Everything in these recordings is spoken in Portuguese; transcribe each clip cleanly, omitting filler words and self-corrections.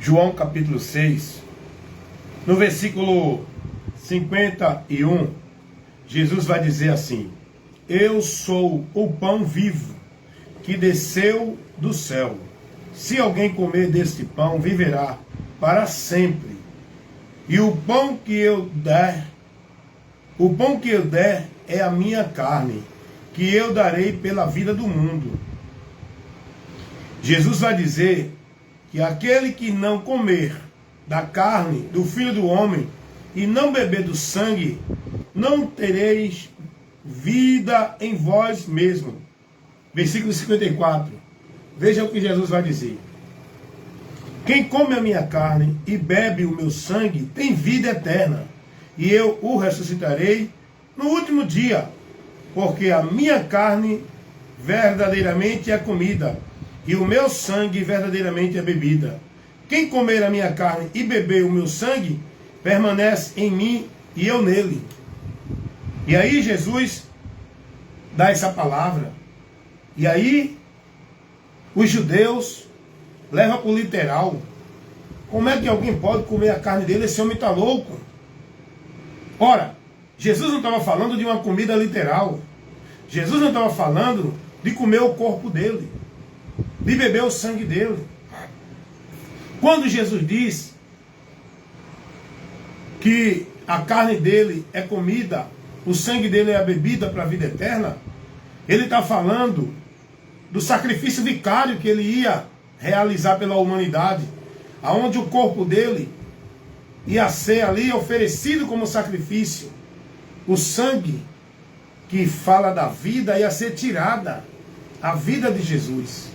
João capítulo 6, no versículo 51, Jesus vai dizer assim: eu sou o pão vivo que desceu do céu. Se alguém comer deste pão, viverá para sempre. E o pão que eu der é a minha carne, que eu darei pela vida do mundo. Jesus vai dizer que aquele que não comer da carne do Filho do Homem e não beber do sangue, não tereis vida em vós mesmo. Versículo 54. Veja o que Jesus vai dizer. Quem come a minha carne e bebe o meu sangue tem vida eterna, e eu o ressuscitarei no último dia, porque a minha carne verdadeiramente é comida, e o meu sangue verdadeiramente é bebida. Quem comer a minha carne e beber o meu sangue, permanece em mim e eu nele. E aí Jesus dá essa palavra. E aí os judeus levam por literal. Como é que alguém pode comer a carne dele? Esse homem está louco. Ora, Jesus não estava falando de uma comida literal. Jesus não estava falando de comer o corpo dele, de beber o sangue dele. Quando Jesus diz que a carne dele é comida, o sangue dele é a bebida para a vida eterna, ele está falando do sacrifício vicário que ele ia realizar pela humanidade, aonde o corpo dele ia ser ali oferecido como sacrifício. O sangue que fala da vida ia ser tirada, a vida de Jesus.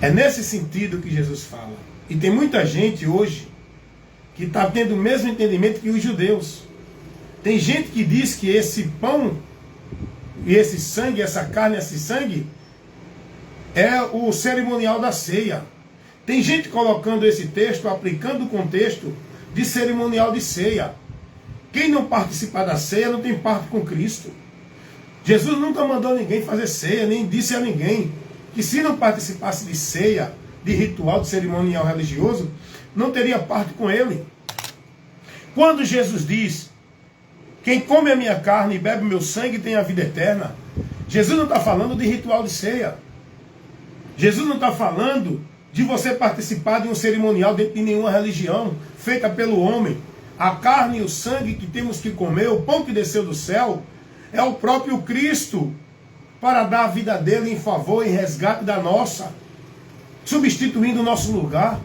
É nesse sentido que Jesus fala. E tem muita gente hoje que está tendo o mesmo entendimento que os judeus. Tem gente que diz que esse pão e esse sangue, essa carne, esse sangue, é o cerimonial da ceia. Tem gente colocando esse texto, aplicando o contexto de cerimonial de ceia. Quem não participar da ceia não tem parte com Cristo. Jesus nunca mandou ninguém fazer ceia, nem disse a ninguém que se não participasse de ceia, de ritual, de cerimonial religioso, não teria parte com ele. Quando Jesus diz: quem come a minha carne e bebe o meu sangue tem a vida eterna, Jesus não está falando de ritual de ceia. Jesus não está falando de você participar de um cerimonial dentro de nenhuma religião feita pelo homem. A carne e o sangue que temos que comer, o pão que desceu do céu, é o próprio Cristo para dar a vida dele em favor e resgate da nossa, substituindo o nosso lugar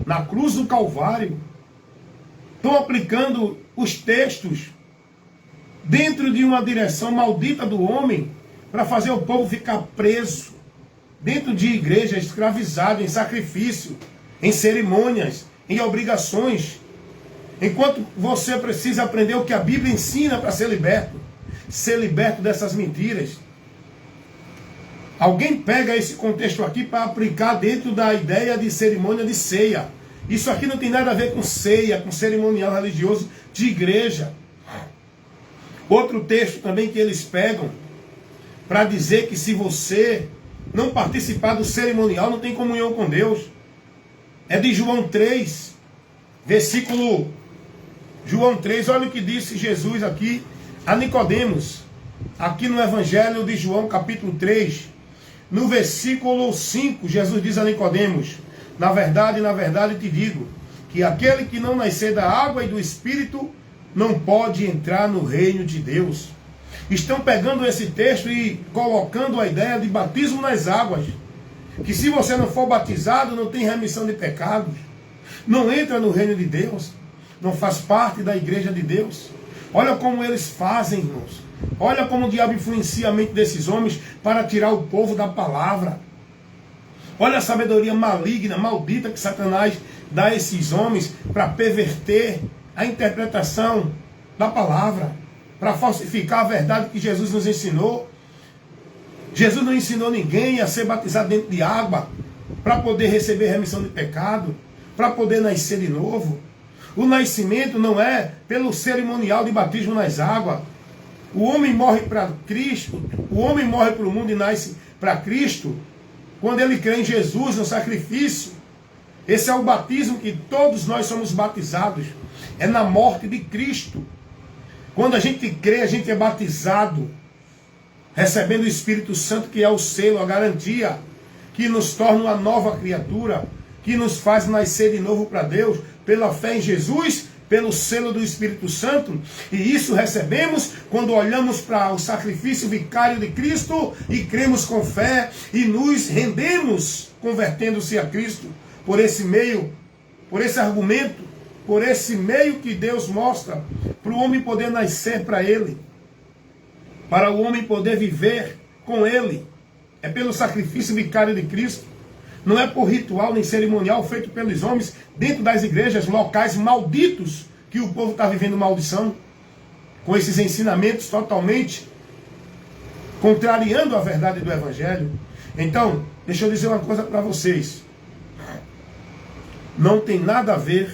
na cruz do Calvário. Estão aplicando os textos dentro de uma direção maldita do homem para fazer o povo ficar preso dentro de igreja, escravizado em sacrifício, em cerimônias, em obrigações. Enquanto você precisa aprender o que a Bíblia ensina para ser liberto dessas mentiras. Alguém pega esse contexto aqui para aplicar dentro da ideia de cerimônia de ceia. Isso aqui não tem nada a ver com ceia, com cerimonial religioso de igreja. Outro texto também que eles pegam para dizer que se você não participar do cerimonial, não tem comunhão com Deus. É de João 3, versículo João 3, olha o que disse Jesus aqui a Nicodemos, aqui no Evangelho de João, capítulo 3, no versículo 5, Jesus diz a Nicodemos: na verdade te digo, que aquele que não nascer da água e do Espírito não pode entrar no reino de Deus. Estão pegando esse texto e colocando a ideia de batismo nas águas, que se você não for batizado, não tem remissão de pecados, não entra no reino de Deus, não faz parte da igreja de Deus. Olha como eles fazem, irmãos. Olha como o diabo influencia a mente desses homens para tirar o povo da palavra. Olha a sabedoria maligna, maldita que Satanás dá a esses homens para perverter a interpretação da palavra, para falsificar a verdade que Jesus nos ensinou. Jesus não ensinou ninguém a ser batizado dentro de água para poder receber remissão de pecado, para poder nascer de novo. O nascimento não é pelo cerimonial de batismo nas águas. O homem morre para Cristo, o homem morre para o mundo e nasce para Cristo quando ele crê em Jesus, no sacrifício Esse é o batismo que todos nós somos batizados. É na morte de Cristo. Quando a gente crê, a gente é batizado, recebendo o Espírito Santo, que é o selo, a garantia, que nos torna uma nova criatura, que nos faz nascer de novo para Deus, pela fé em Jesus, pelo selo do Espírito Santo. E isso recebemos quando olhamos para o sacrifício vicário de Cristo e cremos com fé e nos rendemos, convertendo-se a Cristo, por esse meio, por esse argumento, por esse meio que Deus mostra, para o homem poder nascer para Ele, para o homem poder viver com Ele. É pelo sacrifício vicário de Cristo. Não é por ritual nem cerimonial feito pelos homens dentro das igrejas, locais malditos, que o povo está vivendo maldição, com esses ensinamentos totalmente contrariando a verdade do Evangelho. Então, deixa eu dizer uma coisa para vocês. Não tem nada a ver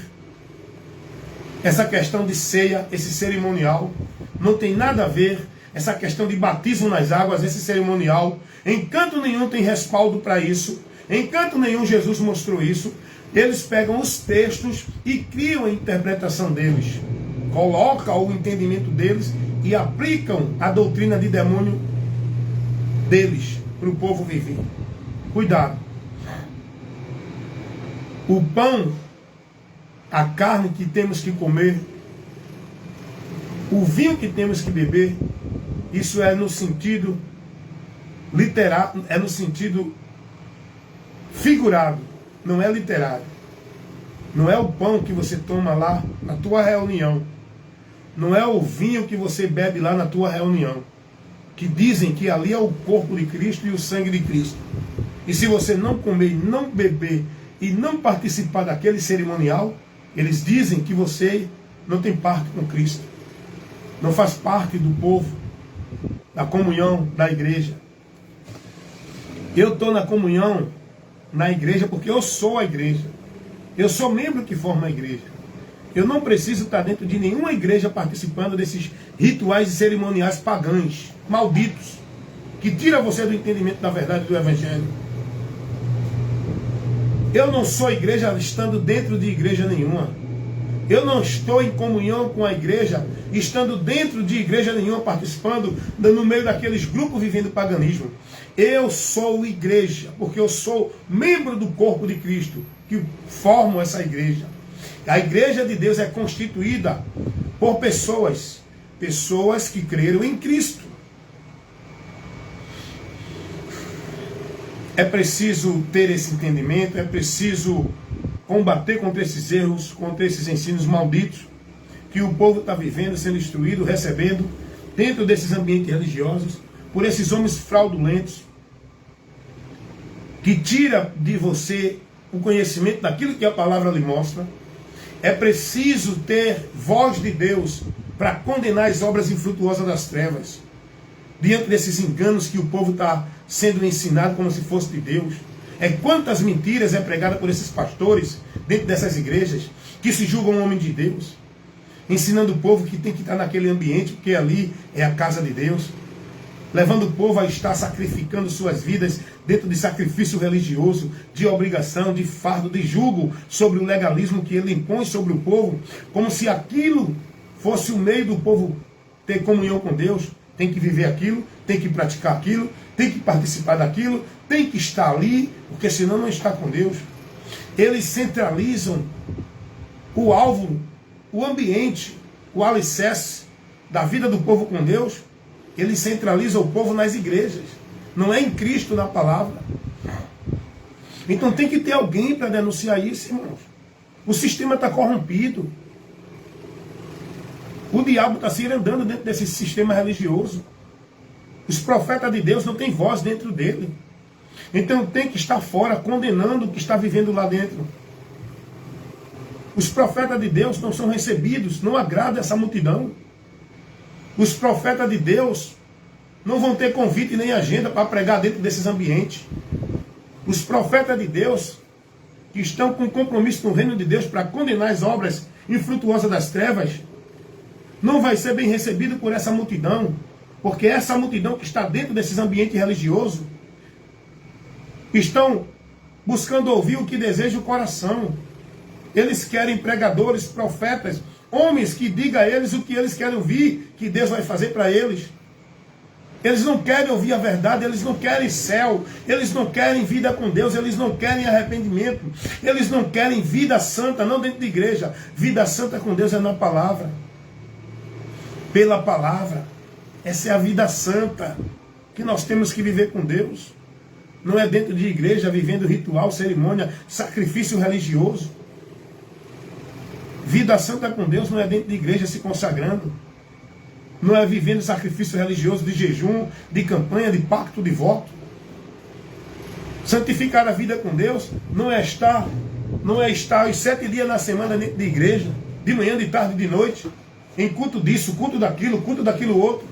essa questão de ceia, esse cerimonial. Não tem nada a ver essa questão de batismo nas águas, esse cerimonial. Em canto nenhum tem respaldo para isso. Em canto nenhum Jesus mostrou isso. Eles pegam os textos e criam a interpretação deles. Colocam o entendimento deles e aplicam a doutrina de demônio deles para o povo viver. Cuidado. O pão, a carne que temos que comer, o vinho que temos que beber, isso é no sentido literal, é no sentido figurado, não é literário. Não é o pão que você toma lá na tua reunião. Não é o vinho que você bebe lá na tua reunião. Que dizem que ali é o corpo de Cristo e o sangue de Cristo. E se você não comer, não beber e não participar daquele cerimonial, eles dizem que você não tem parte com Cristo. Não faz parte do povo, da comunhão da igreja. Eu estou na comunhão na igreja porque eu sou a igreja. Eu sou membro que forma a igreja. Eu não preciso estar dentro de nenhuma igreja participando desses rituais e cerimoniais pagãos, malditos, que tira você do entendimento da verdade do Evangelho. Eu não sou igreja estando dentro de igreja nenhuma. Eu não estou em comunhão com a igreja, estando dentro de igreja nenhuma, participando no meio daqueles grupos vivendo paganismo. Eu sou igreja, porque eu sou membro do corpo de Cristo, que formam essa igreja. A igreja de Deus é constituída por pessoas que creram em Cristo. É preciso ter esse entendimento, é preciso combater contra esses erros, contra esses ensinos malditos que o povo está vivendo, sendo instruído, recebendo dentro desses ambientes religiosos, por esses homens fraudulentos, que tira de você o conhecimento daquilo que a palavra lhe mostra. É preciso ter voz de Deus para condenar as obras infrutuosas das trevas, diante desses enganos que o povo está sendo ensinado como se fosse de Deus. É quantas mentiras é pregada por esses pastores dentro dessas igrejas que se julgam homem de Deus, ensinando o povo que tem que estar naquele ambiente porque ali é a casa de Deus, levando o povo a estar sacrificando suas vidas dentro de sacrifício religioso, de obrigação, de fardo, de jugo sobre o legalismo que ele impõe sobre o povo, como se aquilo fosse o meio do povo ter comunhão com Deus. Tem que viver aquilo, tem que praticar aquilo, tem que participar daquilo, tem que estar ali, porque senão não está com Deus. Eles centralizam o alvo, o ambiente, o alicerce da vida do povo com Deus. Eles centralizam o povo nas igrejas, não é em Cristo, na palavra. Então tem que ter alguém para denunciar isso, irmãos. O sistema está corrompido. O diabo está se andando dentro desse sistema religioso. Os profetas de Deus não têm voz dentro dele. Então tem que estar fora, condenando o que está vivendo lá dentro. Os profetas de Deus não são recebidos, não agrada essa multidão. Os profetas de Deus não vão ter convite nem agenda para pregar dentro desses ambientes. Os profetas de Deus, que estão com compromisso no reino de Deus para condenar as obras infrutuosas das trevas, não vai ser bem recebido por essa multidão, porque essa multidão que está dentro desses ambientes religiosos estão buscando ouvir o que deseja o coração. Eles querem pregadores, profetas, homens que digam a eles o que eles querem ouvir, que Deus vai fazer para eles. Eles não querem ouvir a verdade, eles não querem céu, eles não querem vida com Deus, eles não querem arrependimento, eles não querem vida santa, não dentro de igreja. Vida santa com Deus é na palavra. Pela palavra. Essa é a vida santa que nós temos que viver com Deus. Não é dentro de igreja, vivendo ritual, cerimônia, sacrifício religioso. Vida santa com Deus não é dentro de igreja se consagrando. Não é vivendo sacrifício religioso de jejum, de campanha, de pacto, de voto. Santificar a vida com Deus não é estar os 7 dias na semana dentro de igreja, de manhã, de tarde, de noite, em culto disso, culto daquilo outro.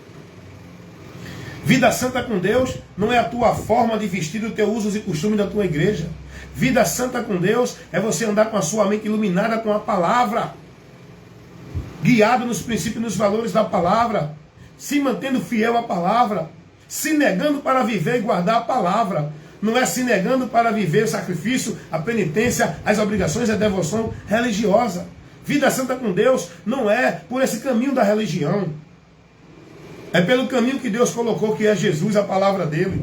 Vida santa com Deus não é a tua forma de vestir, o teu usos e costumes da tua igreja. Vida santa com Deus é você andar com a sua mente iluminada com a palavra, guiado nos princípios e nos valores da palavra, se mantendo fiel à palavra, se negando para viver e guardar a palavra. Não é se negando para viver o sacrifício, a penitência, as obrigações e a devoção religiosa. Vida santa com Deus não é por esse caminho da religião. É pelo caminho que Deus colocou, que é Jesus, a palavra dele.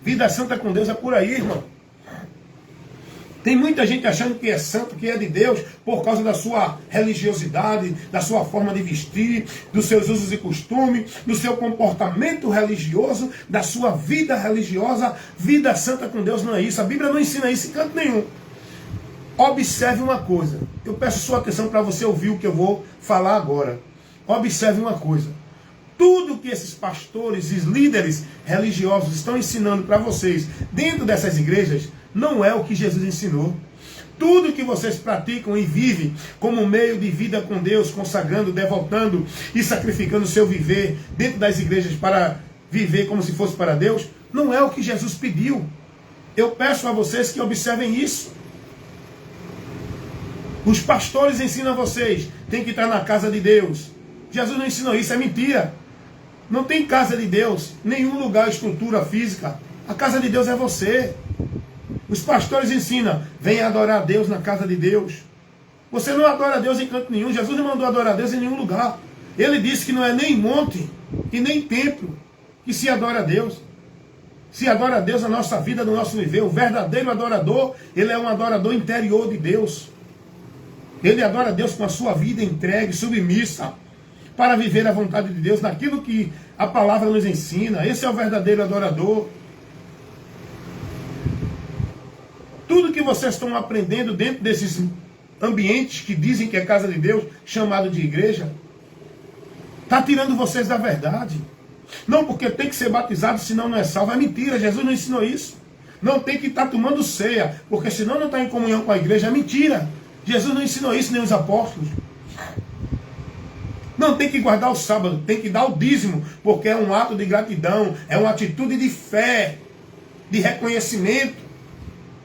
Vida santa com Deus é por aí, irmão. Tem muita gente achando que é santo, que é de Deus, por causa da sua religiosidade, da sua forma de vestir, dos seus usos e costumes, do seu comportamento religioso, da sua vida religiosa. Vida santa com Deus não é isso. A Bíblia não ensina isso em canto nenhum. Observe uma coisa. Eu peço sua atenção para você ouvir o que eu vou falar agora. Observe uma coisa. Tudo que esses pastores e líderes religiosos estão ensinando para vocês dentro dessas igrejas não é o que Jesus ensinou. Tudo que vocês praticam e vivem como meio de vida com Deus, consagrando, devotando e sacrificando o seu viver dentro das igrejas para viver como se fosse para Deus, não é o que Jesus pediu. Eu peço a vocês que observem isso. Os pastores ensinam a vocês, tem que estar na casa de Deus. Jesus não ensinou isso, é mentira. Não tem casa de Deus, nenhum lugar, estrutura física. A casa de Deus é você. Os pastores ensinam, venha adorar a Deus na casa de Deus. Você não adora a Deus em canto nenhum. Jesus não mandou adorar a Deus em nenhum lugar. Ele disse que não é nem monte e nem templo que se adora a Deus. Se adora a Deus na nossa vida, no nosso viver. O verdadeiro adorador, ele é um adorador interior de Deus. Ele adora a Deus com a sua vida entregue, submissa, para viver a vontade de Deus, naquilo que a palavra nos ensina. Esse é o verdadeiro adorador. Tudo que vocês estão aprendendo dentro desses ambientes que dizem que é casa de Deus, chamado de igreja, está tirando vocês da verdade. Não porque tem que ser batizado, senão não é salvo. É mentira, Jesus não ensinou isso. Não tem que estar tomando ceia, porque senão não está em comunhão com a igreja. É mentira. Jesus não ensinou isso, nem os apóstolos. Não tem que guardar o sábado, tem que dar o dízimo, porque é um ato de gratidão, é uma atitude de fé, de reconhecimento.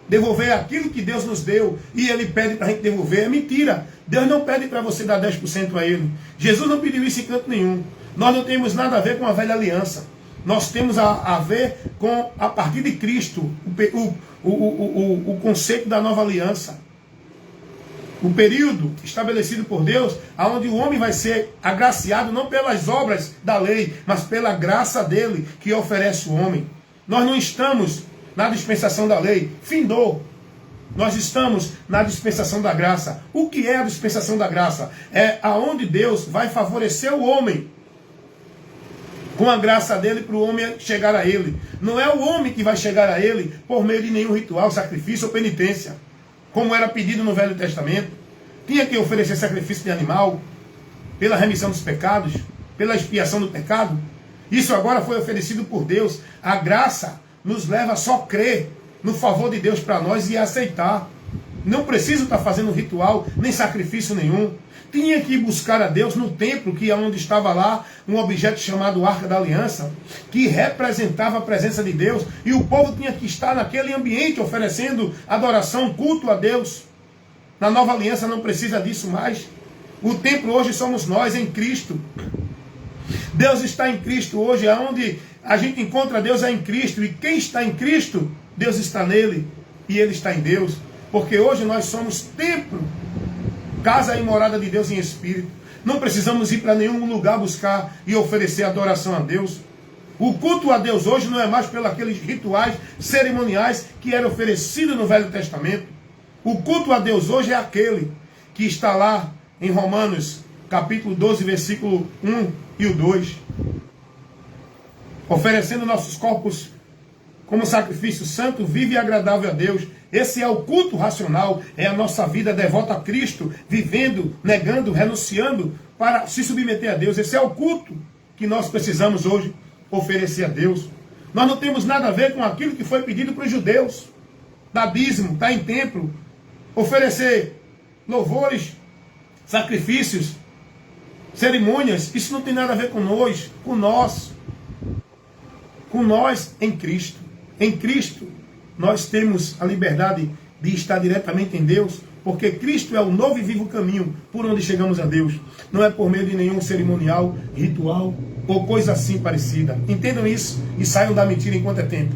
Devolver aquilo que Deus nos deu, e Ele pede para a gente devolver. É mentira. Deus não pede para você dar 10% a Ele. Jesus não pediu isso em canto nenhum. Nós não temos nada a ver com a velha aliança. Nós temos a ver com, a partir de Cristo, o conceito da nova aliança. O período estabelecido por Deus, onde o homem vai ser agraciado não pelas obras da lei, mas pela graça dele que oferece o homem. Nós não estamos na dispensação da lei, findou. Nós estamos na dispensação da graça. O que é a dispensação da graça? É aonde Deus vai favorecer o homem com a graça dele para o homem chegar a ele. Não é o homem que vai chegar a ele por meio de nenhum ritual, sacrifício ou penitência, como era pedido no Velho Testamento. Tinha que oferecer sacrifício de animal pela remissão dos pecados, pela expiação do pecado. Isso agora foi oferecido por Deus. A graça nos leva a só crer no favor de Deus para nós e aceitar. Não precisa estar fazendo ritual, nem sacrifício nenhum. Tinha que buscar a Deus no templo, que é onde estava lá um objeto chamado Arca da Aliança, que representava a presença de Deus, e o povo tinha que estar naquele ambiente oferecendo adoração, culto a Deus. Na nova aliança não precisa disso mais. O templo hoje somos nós em Cristo. Deus está em Cristo hoje, aonde a gente encontra Deus é em Cristo, e quem está em Cristo, Deus está nele. e ele está em Deus, porque hoje nós somos templo, casa e morada de Deus em espírito. Não precisamos ir para nenhum lugar buscar e oferecer adoração a Deus. O culto a Deus hoje não é mais pelos aqueles rituais cerimoniais que eram oferecidos no Velho Testamento. O culto a Deus hoje é aquele que está lá em Romanos, capítulo 12, versículo 1 e o 2. Oferecendo nossos corpos como sacrifício santo, vivo e agradável a Deus. Esse é o culto racional, é a nossa vida devota a Cristo, vivendo, negando, renunciando para se submeter a Deus. Esse é o culto que nós precisamos hoje oferecer a Deus. Nós não temos nada a ver com aquilo que foi pedido para os judeus, dar dízimo, estar em templo, oferecer louvores, sacrifícios, cerimônias. Isso não tem nada a ver com nós em Cristo. Em Cristo nós temos a liberdade de estar diretamente em Deus, porque Cristo é o novo e vivo caminho por onde chegamos a Deus. Não é por meio de nenhum cerimonial, ritual ou coisa assim parecida. Entendam isso e saiam da mentira enquanto é tempo.